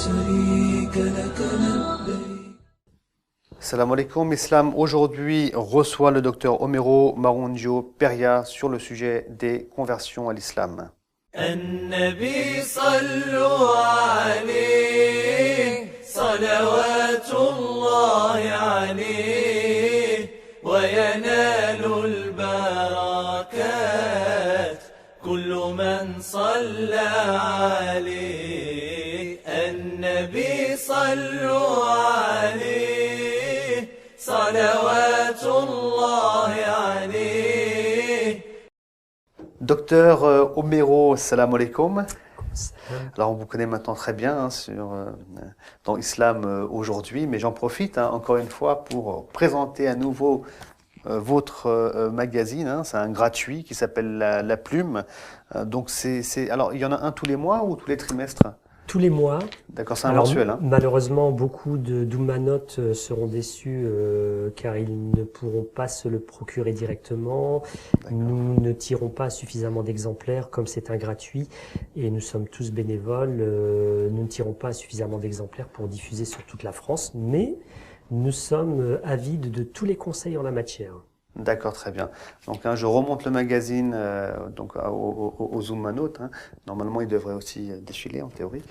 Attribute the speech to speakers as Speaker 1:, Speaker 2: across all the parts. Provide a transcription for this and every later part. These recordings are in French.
Speaker 1: شريك لك لبيك.
Speaker 2: Salam alaikum. Islam aujourd'hui reçoit le docteur Homero Marundio Peria sur le sujet des conversions à l'islam.
Speaker 1: النبي صلوا عليه صلوات الله عليه وينال البركات كل من صلى عليه النبي صلوا عليه صلوات الله عليه.
Speaker 2: Docteur Homero, salam alaikum. Alors on vous connaît maintenant très bien dans Islam aujourd'hui, mais j'en profite encore une fois pour présenter à nouveau votre magazine. C'est un gratuit qui s'appelle La Plume. Donc alors il y en a un tous les mois ou tous les trimestres?
Speaker 3: Tous les mois.
Speaker 2: D'accord, c'est un mensuel.
Speaker 3: Malheureusement, beaucoup d'Oumanotes seront déçus car ils ne pourront pas se le procurer directement. Nous ne tirons pas suffisamment d'exemplaires comme c'est un gratuit et nous sommes tous bénévoles. Nous ne tirons pas suffisamment d'exemplaires pour diffuser sur toute la France, mais nous sommes avides de tous les conseils en la matière.
Speaker 2: D'accord, très bien. Donc je remonte le magazine aux Oumanotes. Normalement, il devrait aussi défiler en théorie.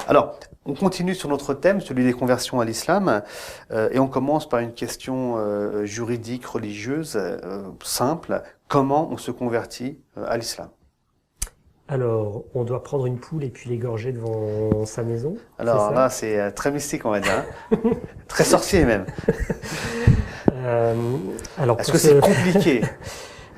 Speaker 2: Alors, on continue sur notre thème, celui des conversions à l'islam, et on commence par une question juridique, religieuse, simple. Comment on se convertit à l'islam?
Speaker 3: Alors, on doit prendre une poule et puis l'égorger devant sa maison.
Speaker 2: Alors là, c'est très mystique, on va dire. Très sorcier même. Est-ce que c'est compliqué?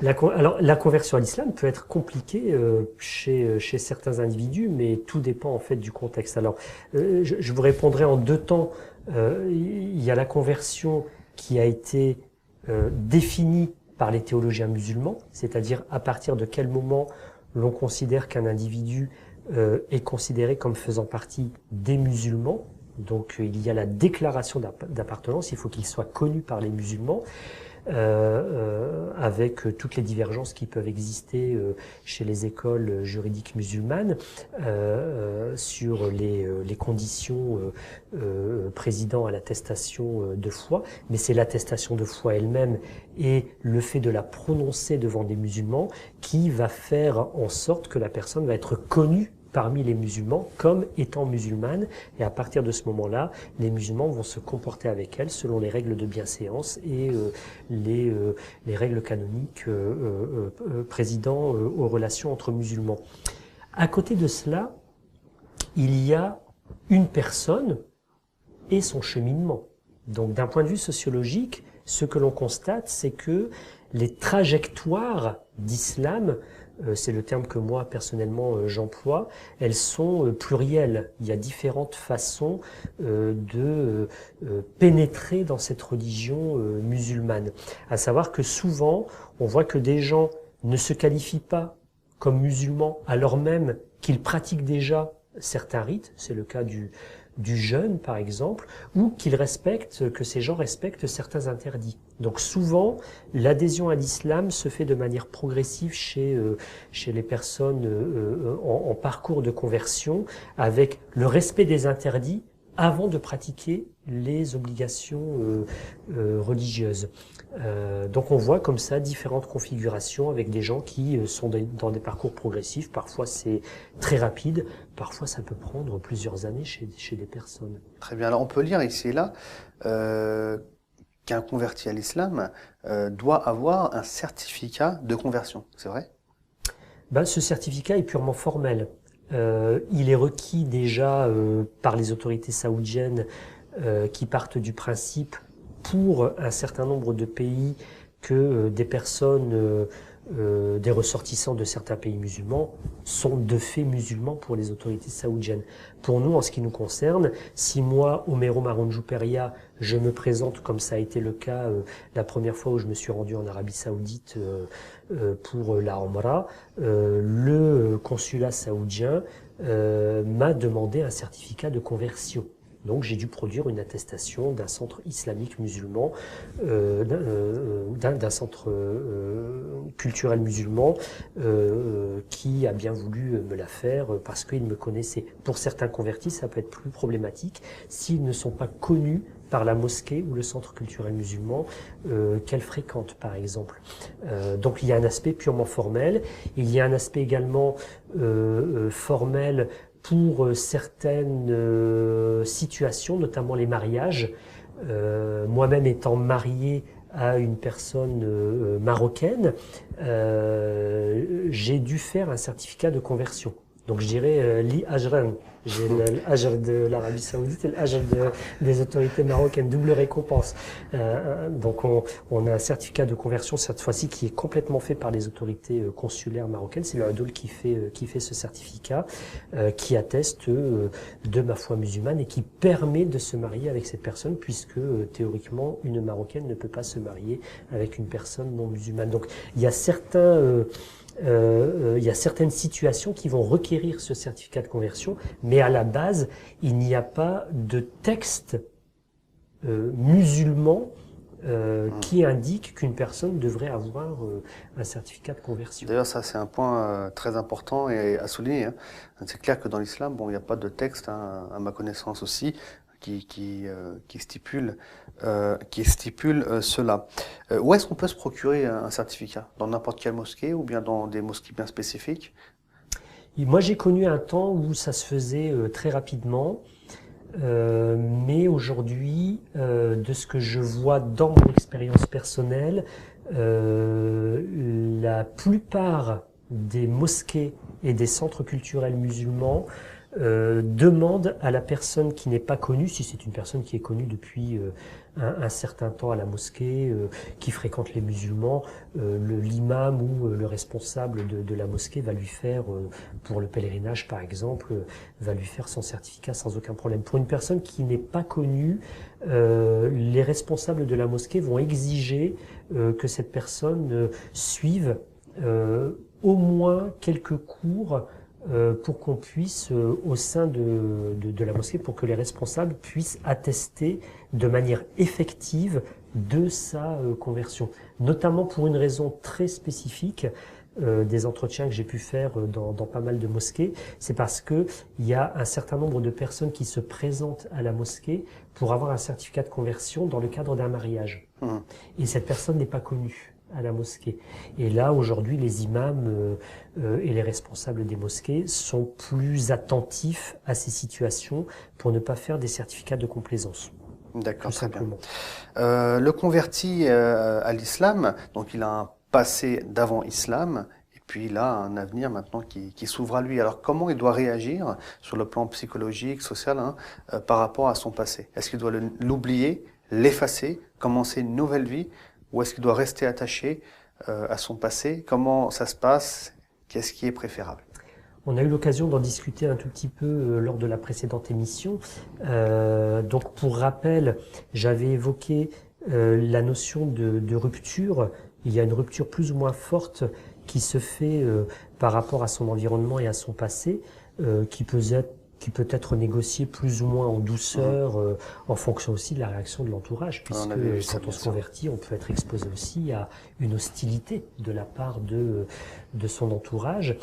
Speaker 3: La conversion à l'islam peut être compliquée chez certains individus, mais tout dépend en fait du contexte. Alors, je vous répondrai en deux temps. Il y a la conversion qui a été définie par les théologiens musulmans, c'est-à-dire à partir de quel moment l'on considère qu'un individu est considéré comme faisant partie des musulmans. Donc il y a la déclaration d'appartenance, il faut qu'il soit connu par les musulmans, avec toutes les divergences qui peuvent exister chez les écoles juridiques musulmanes sur les conditions présidant à l'attestation de foi, mais c'est l'attestation de foi elle-même et le fait de la prononcer devant des musulmans qui va faire en sorte que la personne va être connue parmi les musulmans comme étant musulmane, et à partir de ce moment-là, les musulmans vont se comporter avec elle selon les règles de bienséance et les règles canoniques présidant aux relations entre musulmans. À côté de cela, il y a une personne et son cheminement. Donc d'un point de vue sociologique, ce que l'on constate, c'est que les trajectoires d'islam, c'est le terme que moi personnellement j'emploie, elles sont plurielles. Il y a différentes façons de pénétrer dans cette religion musulmane. À savoir que souvent, on voit que des gens ne se qualifient pas comme musulmans alors même qu'ils pratiquent déjà certains rites, c'est le cas du jeûne par exemple, ou que ces gens respectent certains interdits. Donc souvent, l'adhésion à l'islam se fait de manière progressive chez les personnes en parcours de conversion, avec le respect des interdits avant de pratiquer les obligations religieuses. Donc on voit comme ça différentes configurations avec des gens qui sont dans des parcours progressifs. Parfois c'est très rapide, parfois ça peut prendre plusieurs années chez des personnes.
Speaker 2: Très bien, alors on peut lire ici et là qu'un converti à l'islam doit avoir un certificat de conversion, c'est vrai?
Speaker 3: Ce certificat est purement formel. Il est requis déjà par les autorités saoudiennes qui partent du principe pour un certain nombre de pays que des personnes, des ressortissants de certains pays musulmans sont de fait musulmans pour les autorités saoudiennes. Pour nous, en ce qui nous concerne, si moi, Homero Marundio Peria, je me présente comme ça a été le cas la première fois où je me suis rendu en Arabie Saoudite pour la Omra, le consulat saoudien m'a demandé un certificat de conversion. Donc j'ai dû produire une attestation d'un centre islamique musulman, d'un centre culturel musulman qui a bien voulu me la faire parce qu'il me connaissait. Pour certains convertis, ça peut être plus problématique s'ils ne sont pas connus par la mosquée ou le centre culturel musulman qu'elle fréquente, par exemple. Donc il y a un aspect purement formel. Il y a un aspect également formel pour certaines situations, notamment les mariages. Moi-même étant marié à une personne marocaine, j'ai dû faire un certificat de conversion. Donc je dirais li ajran. J'ai l'ajr de l'Arabie Saoudite et l'ajr des autorités marocaines, double récompense. Donc on a un certificat de conversion cette fois-ci qui est complètement fait par les autorités consulaires marocaines. C'est le Hadoul qui fait ce certificat, qui atteste de ma foi musulmane et qui permet de se marier avec cette personne, puisque théoriquement une Marocaine ne peut pas se marier avec une personne non musulmane. Donc il y a certaines situations qui vont requérir ce certificat de conversion, mais à la base, il n'y a pas de texte musulman qui indique qu'une personne devrait avoir un certificat de conversion.
Speaker 2: D'ailleurs, ça c'est un point très important et à souligner, hein. C'est clair que dans l'islam, bon, il n'y a pas de texte, hein, à ma connaissance aussi, qui stipule cela. Où est-ce qu'on peut se procurer un certificat? Dans n'importe quelle mosquée ou bien dans des mosquées bien spécifiques?
Speaker 3: Et moi, j'ai connu un temps où ça se faisait très rapidement, mais aujourd'hui, de ce que je vois dans mon expérience personnelle, la plupart des mosquées et des centres culturels musulmans demande à la personne qui n'est pas connue, si c'est une personne qui est connue depuis un certain temps à la mosquée, qui fréquente les musulmans, l'imam ou le responsable de la mosquée va lui faire, pour le pèlerinage par exemple, va lui faire son certificat sans aucun problème. Pour une personne qui n'est pas connue, les responsables de la mosquée vont exiger que cette personne suive au moins quelques cours pour qu'on puisse, au sein de la mosquée, pour que les responsables puissent attester de manière effective de sa conversion. Notamment pour une raison très spécifique, des entretiens que j'ai pu faire dans pas mal de mosquées, c'est parce que il y a un certain nombre de personnes qui se présentent à la mosquée pour avoir un certificat de conversion dans le cadre d'un mariage. Et cette personne n'est pas connue à la mosquée. Et là, aujourd'hui, les imams et les responsables des mosquées sont plus attentifs à ces situations pour ne pas faire des certificats de complaisance.
Speaker 2: D'accord, très bien. Le converti à l'islam, donc il a un passé d'avant islam, et puis il a un avenir maintenant qui s'ouvre à lui. Alors comment il doit réagir sur le plan psychologique, social, hein, par rapport à son passé? Est-ce qu'il doit l'oublier, l'effacer, commencer une nouvelle vie? Ou est-ce qu'il doit rester attaché à son passé? Comment ça se passe? Qu'est-ce qui est préférable?
Speaker 3: On a eu l'occasion d'en discuter un tout petit peu lors de la précédente émission. Donc pour rappel, j'avais évoqué la notion de rupture. Il y a une rupture plus ou moins forte qui se fait par rapport à son environnement et à son passé, qui peut être négocié plus ou moins en douceur, en fonction aussi de la réaction de l'entourage, puisque quand on se convertit, on peut être exposé aussi à une hostilité de la part de son entourage.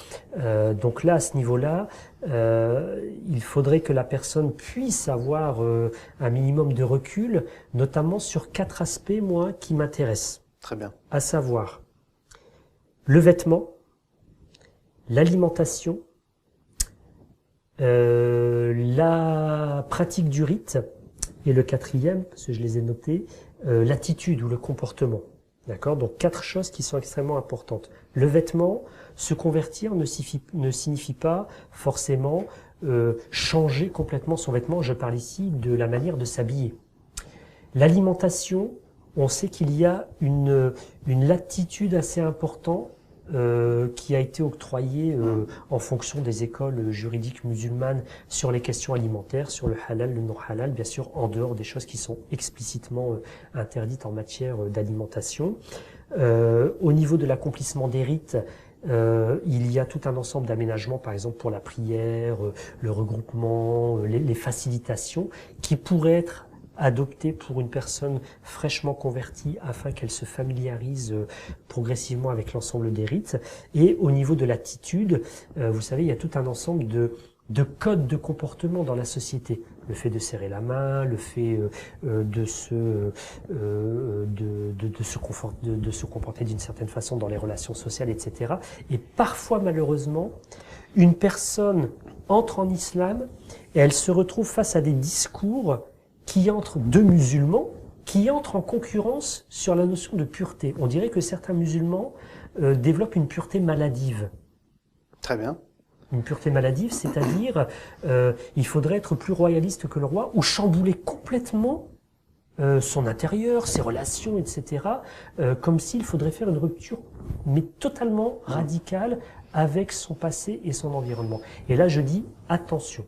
Speaker 3: Donc là, à ce niveau-là, il faudrait que la personne puisse avoir un minimum de recul, notamment sur 4 aspects, moi, qui m'intéressent.
Speaker 2: Très bien.
Speaker 3: À savoir, le vêtement, l'alimentation, la pratique du rite, et le 4e, parce que je les ai notés, l'attitude ou le comportement. D'accord? Donc 4 choses qui sont extrêmement importantes. Le vêtement, se convertir ne signifie pas forcément changer complètement son vêtement. Je parle ici de la manière de s'habiller. L'alimentation, on sait qu'il y a une latitude assez importante qui a été octroyée en fonction des écoles juridiques musulmanes sur les questions alimentaires, sur le halal, le non-halal, bien sûr en dehors des choses qui sont explicitement interdites en matière d'alimentation. Au niveau de l'accomplissement des rites, Il y a tout un ensemble d'aménagements, par exemple pour la prière, le regroupement, les facilitations, qui pourraient être adoptées pour une personne fraîchement convertie afin qu'elle se familiarise progressivement avec l'ensemble des rites. Et au niveau de l'attitude, vous savez, il y a tout un ensemble de codes de comportement dans la société. Le fait de serrer la main, le fait de se comporter d'une certaine façon dans les relations sociales, etc. Et parfois, malheureusement, une personne entre en islam et elle se retrouve face à des discours qui entrent deux musulmans, qui entrent en concurrence sur la notion de pureté. On dirait que certains musulmans développent une pureté maladive.
Speaker 2: Très bien.
Speaker 3: Une pureté maladive, c'est-à-dire il faudrait être plus royaliste que le roi ou chambouler complètement son intérieur, ses relations, etc. Comme s'il faudrait faire une rupture, mais totalement radicale avec son passé et son environnement. Et là, je dis attention.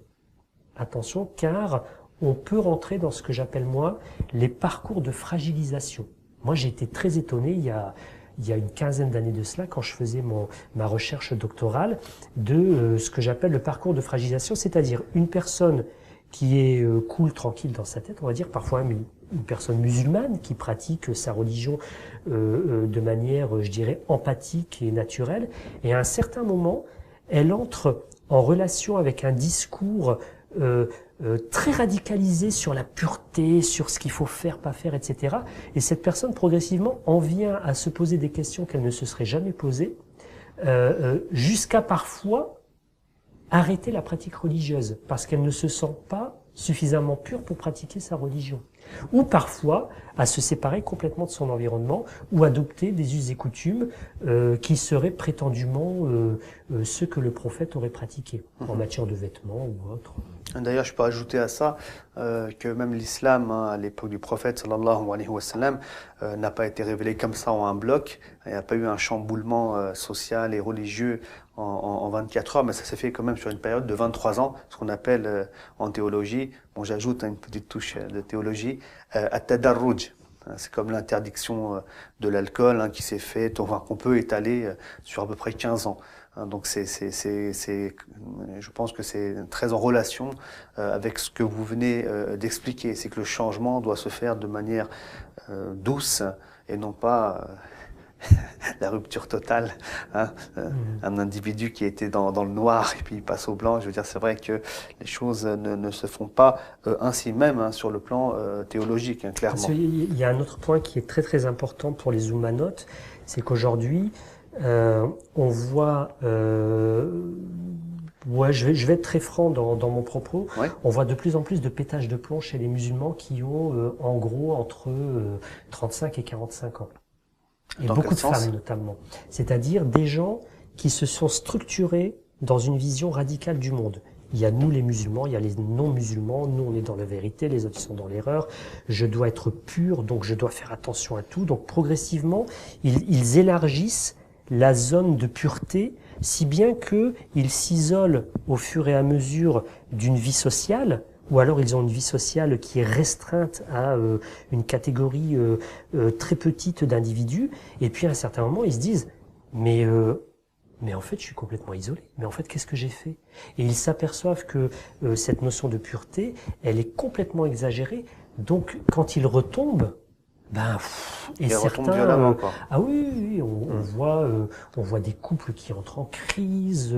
Speaker 3: Attention, car on peut rentrer dans ce que j'appelle, moi, les parcours de fragilisation. Moi, j'ai été très étonné il y a une quinzaine d'années de cela, quand je faisais ma recherche doctorale, de ce que j'appelle le parcours de fragilisation, c'est-à-dire une personne qui est cool, tranquille dans sa tête, on va dire, parfois même une personne musulmane qui pratique sa religion de manière, je dirais, empathique et naturelle, et à un certain moment, elle entre en relation avec un discours très radicalisé sur la pureté, sur ce qu'il faut faire, pas faire, etc. Et cette personne, progressivement, en vient à se poser des questions qu'elle ne se serait jamais posées, jusqu'à parfois arrêter la pratique religieuse, parce qu'elle ne se sent pas suffisamment pure pour pratiquer sa religion. Ou parfois à se séparer complètement de son environnement, ou adopter des us et coutumes qui seraient prétendument ceux que le prophète aurait pratiqués, en matière de vêtements ou autre.
Speaker 2: D'ailleurs, je peux ajouter à ça que même l'islam, à l'époque du prophète sallallahu alayhi wa sallam, n'a pas été révélé comme ça en un bloc. Il n'y a pas eu un chamboulement social et religieux en 24 heures, mais ça s'est fait quand même sur une période de 23 ans, ce qu'on appelle en théologie, bon j'ajoute une petite touche de théologie, at-tadarruj. C'est comme l'interdiction de l'alcool qui s'est faite, enfin, qu'on peut étaler sur à peu près 15 ans. Donc je pense que c'est très en relation avec ce que vous venez d'expliquer. C'est que le changement doit se faire de manière douce et non pas la rupture totale. Un individu qui était dans le noir et puis il passe au blanc. Je veux dire, c'est vrai que les choses ne se font pas ainsi même sur le plan théologique, clairement.
Speaker 3: Il y a un autre point qui est très très important pour les Oumanotes, c'est qu'aujourd'hui, on voit, je vais être très franc dans mon propos, ouais. On voit de plus en plus de pétage de plomb chez les musulmans qui ont en gros entre 35 et 45 ans. Et dans beaucoup de femmes notamment. C'est-à-dire des gens qui se sont structurés dans une vision radicale du monde. Il y a nous les musulmans, il y a les non-musulmans, nous on est dans la vérité, les autres sont dans l'erreur, je dois être pur, donc je dois faire attention à tout. Donc progressivement, ils élargissent la zone de pureté, si bien qu'ils s'isolent au fur et à mesure d'une vie sociale, ou alors ils ont une vie sociale qui est restreinte à une catégorie très petite d'individus, et puis à un certain moment ils se disent mais en fait je suis complètement isolé, mais en fait qu'est-ce que j'ai fait? Et ils s'aperçoivent que cette notion de pureté, elle est complètement exagérée, donc quand ils retombent, et certains, ah oui, on voit des couples qui entrent en crise,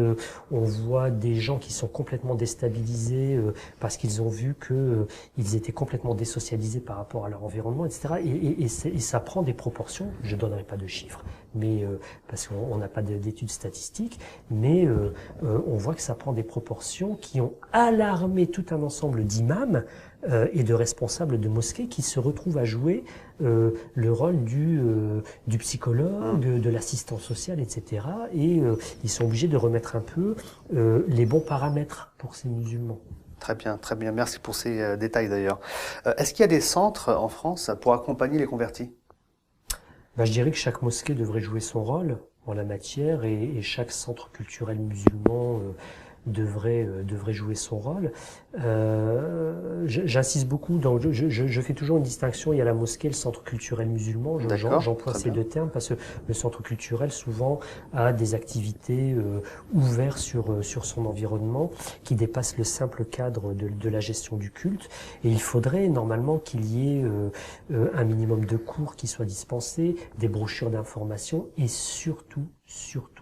Speaker 3: on voit des gens qui sont complètement déstabilisés parce qu'ils ont vu que ils étaient complètement désocialisés par rapport à leur environnement, etc. Et ça prend des proportions. Je donnerai pas de chiffres, mais parce qu'on n'a pas d'études statistiques, mais on voit que ça prend des proportions qui ont alarmé tout un ensemble d'imams et de responsables de mosquées qui se retrouvent à jouer le rôle du psychologue, de l'assistant social, etc. Et ils sont obligés de remettre un peu les bons paramètres pour ces musulmans.
Speaker 2: Très bien, très bien. Merci pour ces détails d'ailleurs. Est-ce qu'il y a des centres en France pour accompagner les convertis?
Speaker 3: Je dirais que chaque mosquée devrait jouer son rôle en la matière et chaque centre culturel musulman devrait jouer son rôle. J'insiste beaucoup, je fais toujours une distinction, il y a la mosquée, le centre culturel musulman, j'emploie ces deux termes parce que le centre culturel souvent a des activités ouvertes sur son environnement qui dépassent le simple cadre de la gestion du culte, et il faudrait normalement qu'il y ait un minimum de cours qui soient dispensés, des brochures d'information et surtout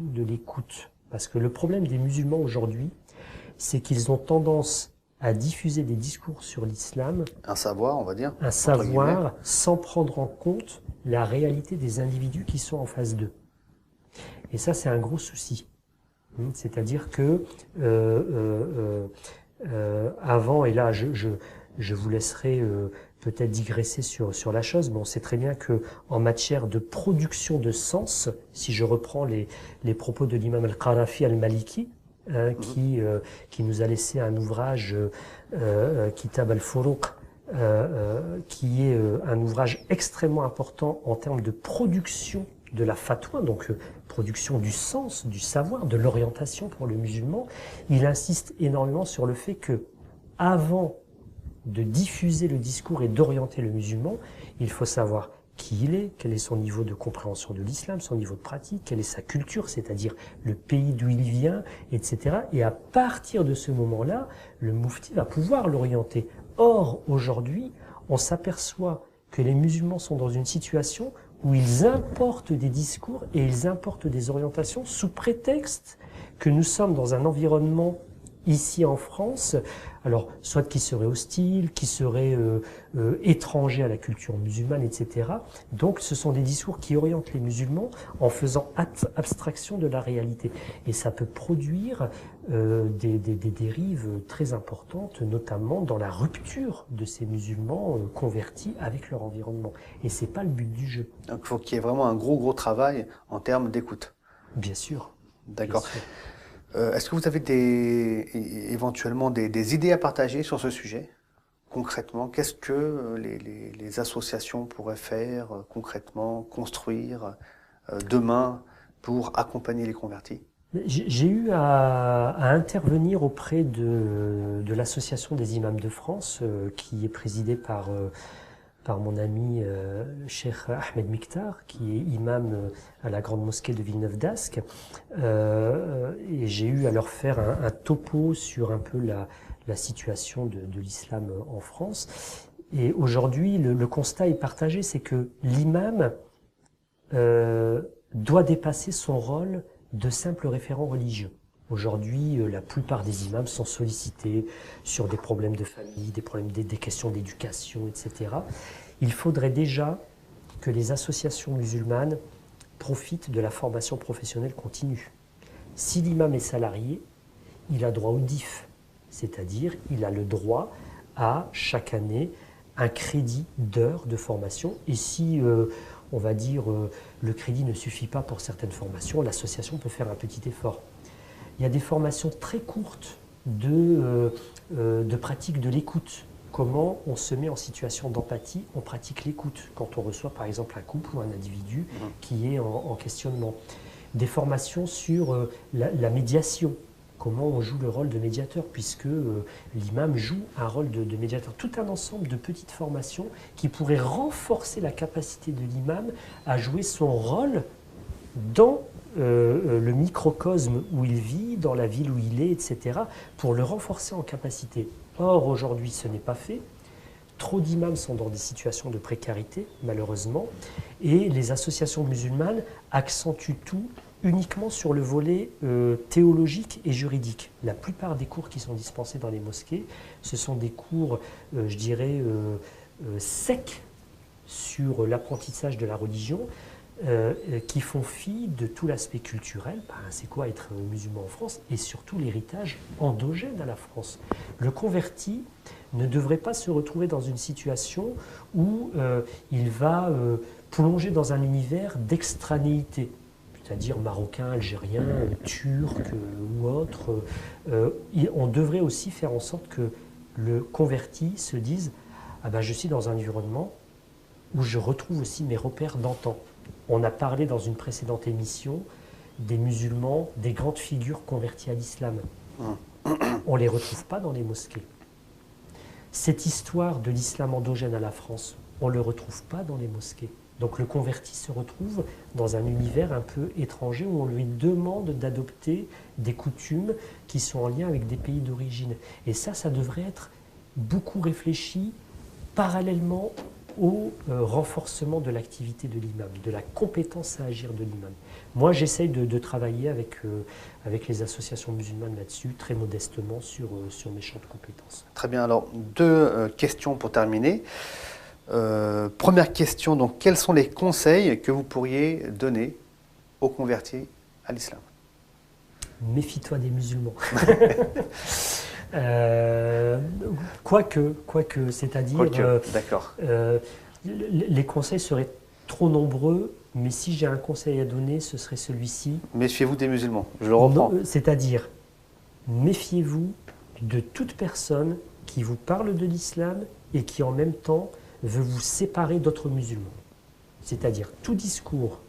Speaker 3: de l'écoute. Parce que le problème des musulmans aujourd'hui, c'est qu'ils ont tendance à diffuser des discours sur l'islam.
Speaker 2: Un savoir, on va dire.
Speaker 3: Un savoir sans prendre en compte la réalité des individus qui sont en face d'eux. Et ça, c'est un gros souci. C'est-à-dire que avant, et là, je vous laisserai peut-être digresser sur la chose, mais on sait très bien que en matière de production de sens, si je reprends les propos de l'imam al-Qarafi al-Maliki, qui nous a laissé un ouvrage, Kitab al-Furuq, qui est un ouvrage extrêmement important en termes de production de la fatwa, donc production du sens, du savoir, de l'orientation pour le musulman. Il insiste énormément sur le fait que, avant de diffuser le discours et d'orienter le musulman, il faut savoir qui il est, quel est son niveau de compréhension de l'islam, son niveau de pratique, quelle est sa culture, c'est-à-dire le pays d'où il vient, etc. Et à partir de ce moment-là, le moufti va pouvoir l'orienter. Or, aujourd'hui, on s'aperçoit que les musulmans sont dans une situation où ils importent des discours et ils importent des orientations sous prétexte que nous sommes dans un environnement ici en France, alors soit qui serait hostile, qui serait étranger à la culture musulmane, etc. Donc ce sont des discours qui orientent les musulmans en faisant abstraction de la réalité. Et ça peut produire des dérives très importantes, notamment dans la rupture de ces musulmans convertis avec leur environnement. Et c'est pas le but du jeu.
Speaker 2: Donc il faut qu'il y ait vraiment un gros travail en termes d'écoute.
Speaker 3: Bien sûr.
Speaker 2: D'accord. Est-ce que vous avez éventuellement des idées à partager sur ce sujet? Concrètement, qu'est-ce que les associations pourraient faire concrètement, construire demain pour accompagner les convertis?
Speaker 3: J'ai eu à intervenir auprès de l'association des imams de France, qui est présidée par mon ami Cheikh Ahmed Miktar, qui est imam à la grande mosquée de Villeneuve d'Ascq. Et j'ai eu à leur faire un topo sur un peu la situation de l'islam en France. Et aujourd'hui, le constat est partagé, c'est que l'imam doit dépasser son rôle de simple référent religieux. Aujourd'hui, la plupart des imams sont sollicités sur des problèmes de famille, des questions d'éducation, etc. Il faudrait déjà que les associations musulmanes profitent de la formation professionnelle continue. Si l'imam est salarié, il a droit au DIF, c'est-à-dire il a le droit à chaque année un crédit d'heures de formation. Et si, on va dire, le crédit ne suffit pas pour certaines formations, l'association peut faire un petit effort. Il y a des formations très courtes de pratique de l'écoute. Comment on se met en situation d'empathie, on pratique l'écoute quand on reçoit par exemple un couple ou un individu qui est en questionnement. Des formations sur la médiation, comment on joue le rôle de médiateur, puisque l'imam joue un rôle de médiateur. Tout un ensemble de petites formations qui pourraient renforcer la capacité de l'imam à jouer son rôle dans le microcosme où il vit, dans la ville où il est, etc., pour le renforcer en capacité. Or, aujourd'hui, ce n'est pas fait. Trop d'imams sont dans des situations de précarité, malheureusement, et les associations musulmanes accentuent tout uniquement sur le volet théologique et juridique. La plupart des cours qui sont dispensés dans les mosquées, ce sont des cours, je dirais, secs sur l'apprentissage de la religion, qui font fi de tout l'aspect culturel, c'est quoi être musulman en France, et surtout l'héritage endogène à la France. Le converti ne devrait pas se retrouver dans une situation où il va plonger dans un univers d'extranéité, c'est-à-dire marocain, algérien, turc ou autre. On devrait aussi faire en sorte que le converti se dise « Ah ben, je suis dans un environnement où je retrouve aussi mes repères d'antan ». On a parlé dans une précédente émission des musulmans, des grandes figures converties à l'islam. On ne les retrouve pas dans les mosquées. Cette histoire de l'islam endogène à la France, on ne le retrouve pas dans les mosquées. Donc le converti se retrouve dans un univers un peu étranger où on lui demande d'adopter des coutumes qui sont en lien avec des pays d'origine. Et ça devrait être beaucoup réfléchi parallèlement au renforcement de l'activité de l'imam, de la compétence à agir de l'imam. Moi, j'essaye de travailler avec les associations musulmanes là-dessus, très modestement, sur mes champs de compétences.
Speaker 2: Très bien. Alors, deux questions pour terminer. Première question, donc, quels sont les conseils que vous pourriez donner aux convertis à l'islam?
Speaker 3: Méfie-toi des musulmans. Quoique, c'est-à-dire,
Speaker 2: d'accord.
Speaker 3: Les conseils seraient trop nombreux, mais si j'ai un conseil à donner, ce serait celui-ci.
Speaker 2: Méfiez-vous des musulmans, je le reprends.
Speaker 3: C'est-à-dire, méfiez-vous de toute personne qui vous parle de l'islam et qui en même temps veut vous séparer d'autres musulmans. C'est-à-dire, tout discours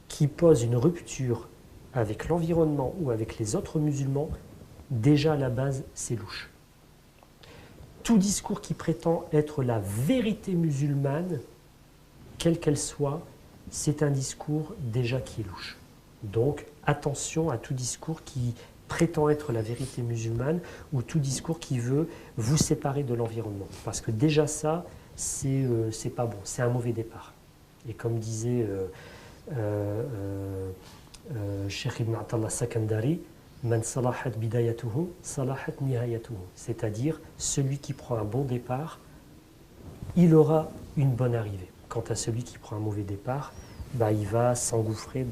Speaker 3: qui pose une rupture avec l'environnement ou avec les autres musulmans, déjà à la base, c'est louche. Tout discours qui prétend être la vérité musulmane, quelle qu'elle soit, c'est un discours déjà qui est louche. Donc attention à tout discours qui prétend être la vérité musulmane ou tout discours qui veut vous séparer de l'environnement. Parce que déjà ça, c'est pas bon, c'est un mauvais départ. Et comme disait Cheikh Ibn Atallah Sakandari, Man salahat bidayatuhu, salahat nihayatuhu. C'est-à-dire, celui qui prend un bon départ, il aura une bonne arrivée. Quant à celui qui prend un mauvais départ, il va s'engouffrer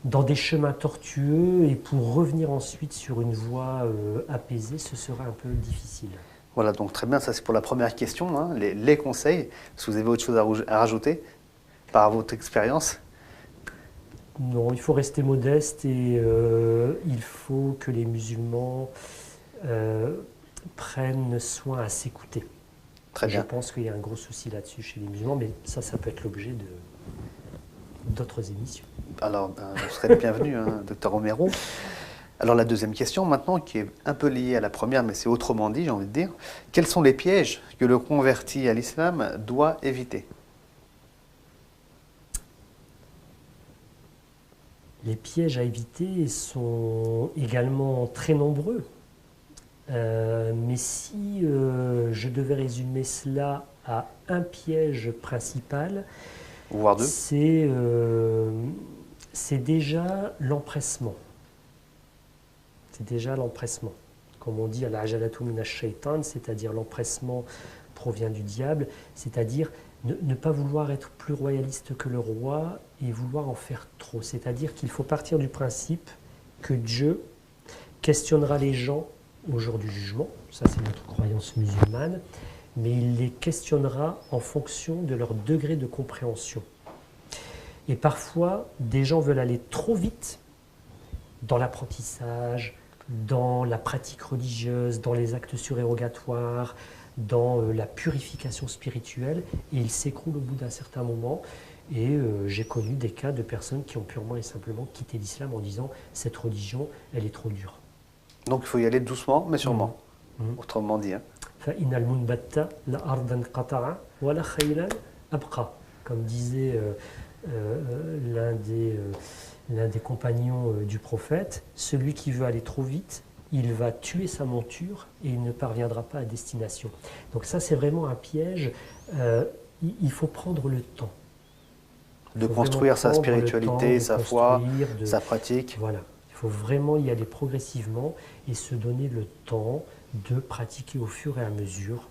Speaker 3: dans des chemins tortueux et pour revenir ensuite sur une voie apaisée, ce sera un peu difficile.
Speaker 2: Voilà, donc très bien, ça c'est pour la première question, hein, les conseils. Est-ce que vous avez autre chose à rajouter par votre expérience?
Speaker 3: Non, il faut rester modeste et il faut que les musulmans prennent soin à s'écouter.
Speaker 2: Très bien.
Speaker 3: Je pense qu'il y a un gros souci là-dessus chez les musulmans, mais ça peut être l'objet d'autres émissions.
Speaker 2: Alors, vous serez le bienvenu, hein, Dr Romero. Alors la deuxième question maintenant, qui est un peu liée à la première, mais c'est autrement dit, j'ai envie de dire. Quels sont les pièges que le converti à l'islam doit éviter?
Speaker 3: Les pièges à éviter sont également très nombreux. Mais si je devais résumer cela à un piège principal,
Speaker 2: voire deux,
Speaker 3: c'est déjà l'empressement. C'est déjà l'empressement. Comme on dit, al-ajalatu min ash-shaytan, c'est-à-dire l'empressement provient du diable, c'est-à-dire ne pas vouloir être plus royaliste que le roi et vouloir en faire trop. C'est-à-dire qu'il faut partir du principe que Dieu questionnera les gens au jour du jugement, ça c'est notre croyance musulmane, mais il les questionnera en fonction de leur degré de compréhension. Et parfois, des gens veulent aller trop vite dans l'apprentissage, dans la pratique religieuse, dans les actes surérogatoires, dans la purification spirituelle, et ils s'écroulent au bout d'un certain moment. Et j'ai connu des cas de personnes qui ont purement et simplement quitté l'islam en disant « cette religion, elle est trop dure ».
Speaker 2: Donc il faut y aller doucement, mais sûrement. Autrement dit. Hein.
Speaker 3: Comme disait l'un des compagnons du prophète, celui qui veut aller trop vite, il va tuer sa monture et il ne parviendra pas à destination. Donc ça, c'est vraiment un piège. Il faut prendre le temps.
Speaker 2: De construire sa spiritualité, sa foi, sa pratique.
Speaker 3: Voilà. Il faut vraiment y aller progressivement et se donner le temps de pratiquer au fur et à mesure.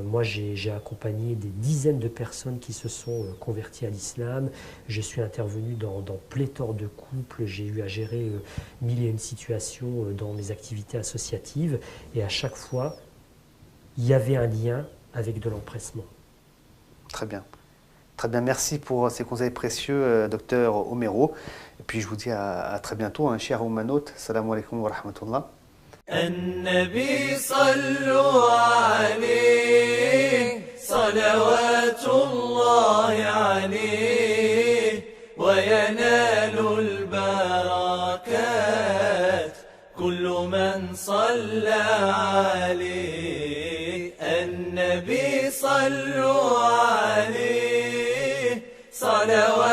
Speaker 3: Moi, j'ai accompagné des dizaines de personnes qui se sont converties à l'islam. Je suis intervenu dans pléthore de couples. J'ai eu à gérer 1000 et une situations dans mes activités associatives. Et à chaque fois, il y avait un lien avec de l'empressement.
Speaker 2: Très bien. Très bien, merci pour ces conseils précieux, docteur Romero. Et puis je vous dis à très bientôt, hein, cher Oumanote. Salam alaikum wa rahmatullah.
Speaker 1: النبي صلوا عليه صلوات الله عليه وينال البركات صلى عليه النبي صلوا عليه صلوات